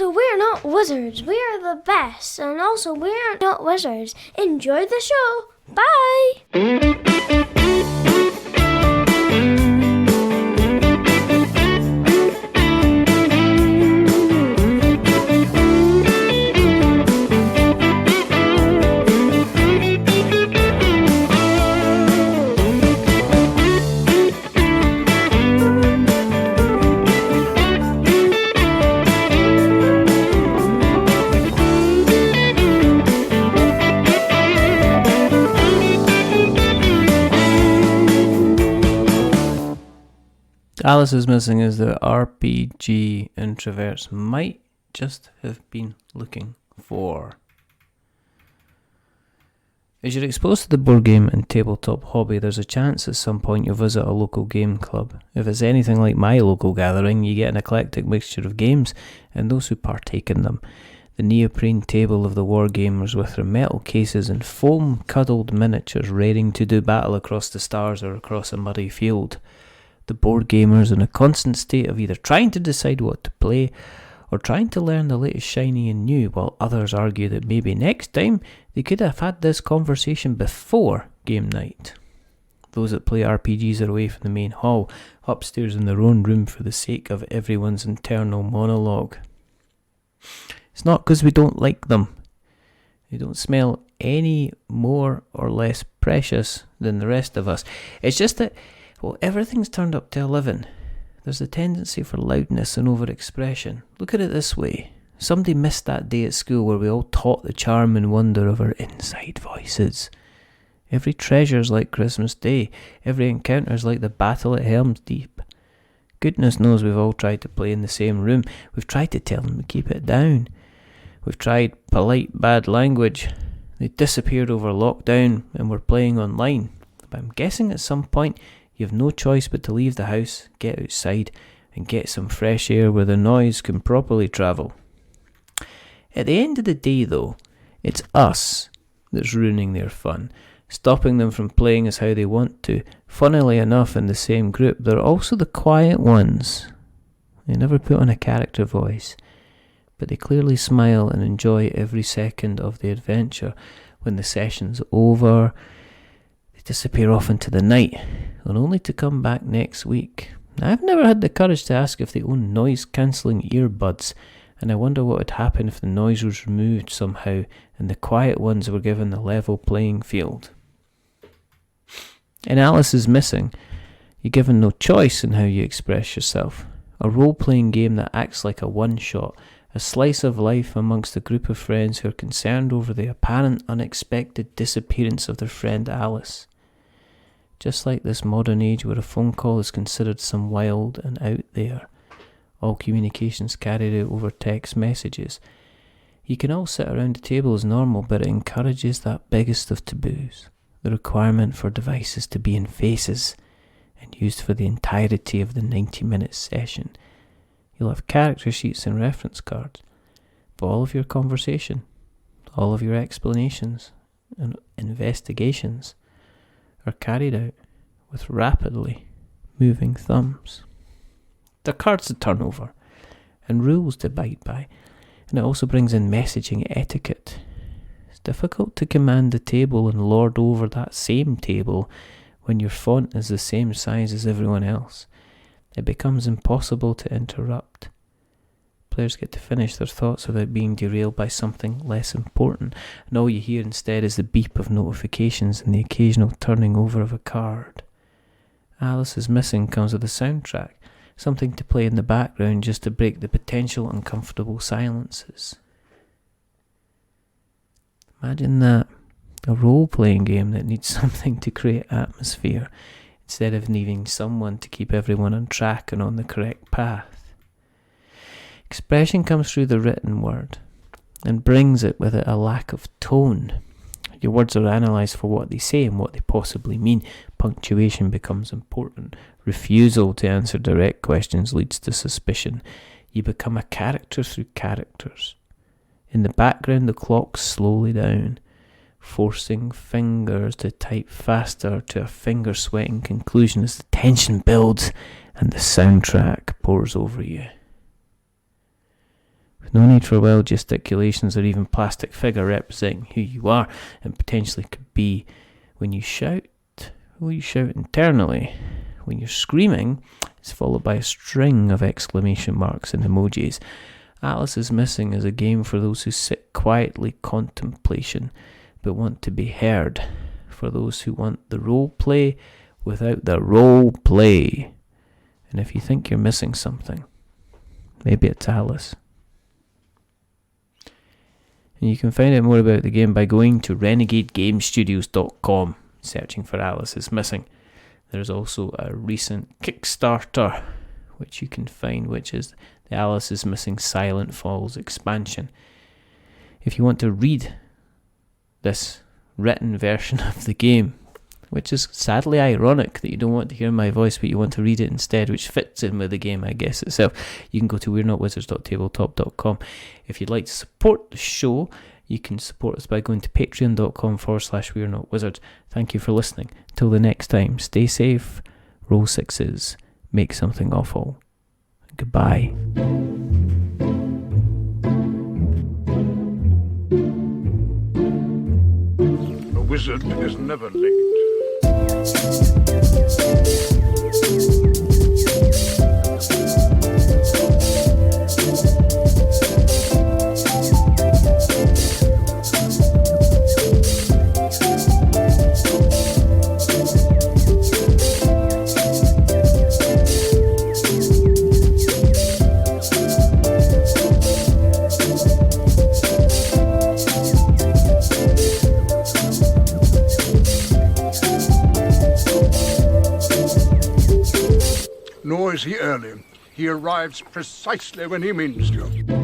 And we're not wizards. We are the best. And also, we're not wizards. Enjoy the show. Bye. Alice is missing is the RPG Introverts might just have been looking for. As you're exposed to the board game and tabletop hobby, there's a chance at some point you'll visit a local game club. If it's anything like my local gathering, you get an eclectic mixture of games and those who partake in them. The neoprene table of the wargamers with their metal cases and foam-cuddled miniatures raring to do battle across the stars or across a muddy field. The board gamers in a constant state of either trying to decide what to play or trying to learn the latest shiny and new, while others argue that maybe next time they could have had this conversation before game night. Those that play RPGs are away from the main hall, upstairs in their own room for the sake of everyone's internal monologue. It's not because we don't like them. They don't smell any more or less precious than the rest of us. It's just that everything's turned up to 11. There's a tendency for loudness and overexpression. Look at it this way. Somebody missed that day at school where we all taught the charm and wonder of our inside voices. Every treasure's like Christmas Day. Every encounter's like the battle at Helm's Deep. Goodness knows we've all tried to play in the same room. We've tried to tell them to keep it down. We've tried polite bad language. They disappeared over lockdown and we're playing online. But I'm guessing at some point you have no choice but to leave the house, get outside, and get some fresh air where the noise can properly travel. At the end of the day, though, it's us that's ruining their fun, stopping them from playing as how they want to. Funnily enough, in the same group, they're also the quiet ones. They never put on a character voice, but they clearly smile and enjoy every second of the adventure. When the session's over, disappear off into the night, and only to come back next week. Now, I've never had the courage to ask if they own noise-cancelling earbuds, and I wonder what would happen if the noise was removed somehow and the quiet ones were given the level playing field. In Alice is Missing, you're given no choice in how you express yourself. A role-playing game that acts like a one-shot, a slice of life amongst a group of friends who are concerned over the apparent unexpected disappearance of their friend Alice. Just like this modern age where a phone call is considered some wild and out there, all communications carried out over text messages. You can all sit around a table as normal, but it encourages that biggest of taboos, the requirement for devices to be in faces and used for the entirety of the 90-minute session. You'll have character sheets and reference cards, but all of your conversation, all of your explanations and investigations are carried out with rapidly moving thumbs. There are cards to turn over and rules to abide by, and it also brings in messaging etiquette. It's difficult to command the table and lord over that same table when your font is the same size as everyone else. It becomes impossible to interrupt. Players get to finish their thoughts without being derailed by something less important, and all you hear instead is the beep of notifications and the occasional turning over of a card. Alice is Missing comes with a soundtrack, something to play in the background just to break the potential uncomfortable silences. Imagine that, a role-playing game that needs something to create atmosphere, instead of needing someone to keep everyone on track and on the correct path. Expression comes through the written word and brings it with it a lack of tone. Your words are analysed for what they say and what they possibly mean. Punctuation becomes important. Refusal to answer direct questions leads to suspicion. You become a character through characters. In the background, the clock's slowly down, forcing fingers to type faster to a finger-sweating conclusion as the tension builds and the soundtrack pours over you. With No need for wild gesticulations or even plastic figure representing who you are and potentially could be. When you shout, well, you shout internally. When you're screaming, it's followed by a string of exclamation marks and emojis. Alice is Missing is a game for those who sit quietly contemplation but want to be heard. For those who want the role play without the role play. And if you think you're missing something, maybe it's Alice. And you can find out more about the game by going to renegadegamestudios.com, searching for Alice is Missing. There's also a recent Kickstarter which you can find, which is the Alice is Missing Silent Falls expansion. If you want to read this written version of the game, which is sadly ironic that you don't want to hear my voice but you want to read it instead, which fits in with the game I guess itself, you can go to we'renotwizards.tabletop.com. If you'd like to support the show, you can support us by going to patreon.com/we'renotwizards. Thank you for listening. Till the next time, stay safe, roll sixes, make something awful. Goodbye. A wizard is never late. Nor is he early. He arrives precisely when he means to.